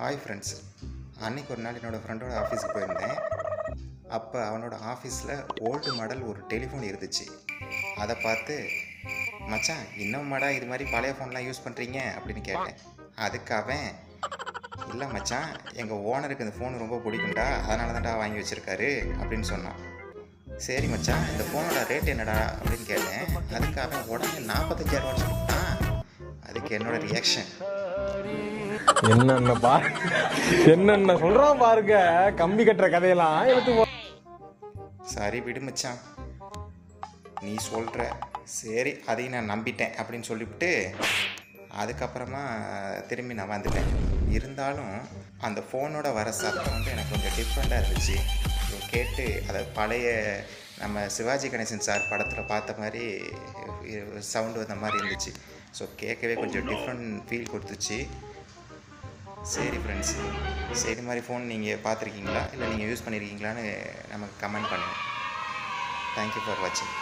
Hi friends. அன்றைக்கி ஒரு நாள் என்னோடய ஃப்ரெண்டோட ஆஃபீஸுக்கு போயிருந்தேன். அப்போ அவனோட ஆஃபீஸில் ஓல்டு மாடல் ஒரு டெலிஃபோன் இருந்துச்சு. அதை பார்த்து, மச்சான் இன்னும் மாடா இது மாதிரி பழைய ஃபோன்லாம் யூஸ் பண்ணுறீங்க அப்படின்னு கேட்டேன். அதுக்கு அவன், இல்லை மச்சான், எங்கள் ஓனருக்கு இந்த ஃபோன் ரொம்ப பிடிக்கும்டா, அதனால தான்டா வாங்கி வச்சுருக்காரு அப்படின்னு சொன்னான். சரி மச்சான், இந்த ஃபோனோட ரேட் என்னடா அப்படின்னு கேட்டேன். அதுக்கு அவன் உடனே 45,000 சொன்னான். அதுக்கு என்னோடய ரியாக்ஷன், என்னென்ன சொல்றான் பாருங்க, கம்பி கட்டுற கதையெல்லாம் எடுத்து. சரி விடு மச்சான், நீ சொல்கிற, சரி அதையும் நான் நம்பிட்டேன் அப்படின்னு சொல்லிவிட்டு அதுக்கப்புறமா திரும்பி நான் வந்துட்டேன். இருந்தாலும் அந்த ஃபோனோட வர சத்தம் வந்து எனக்கு கொஞ்சம் டிஃப்ரெண்ட்டாக இருந்துச்சு. கேட்டு அதை பழைய நம்ம சிவாஜி கணேசன் சார் படத்தில் பார்த்த மாதிரி சவுண்டு வந்த மாதிரி இருந்துச்சு. ஸோ கேட்கவே கொஞ்சம் டிஃப்ரெண்ட் ஃபீல் கொடுத்துச்சு. சரி ஃப்ரெண்ட்ஸ், சரி இது மாதிரி ஃபோன் நீங்கள் பார்த்துருக்கீங்களா இல்லை நீங்கள் யூஸ் பண்ணியிருக்கீங்களான்னு நமக்கு கமெண்ட் பண்ணுங்கள். தேங்க்யூ ஃபார் வாட்சிங்.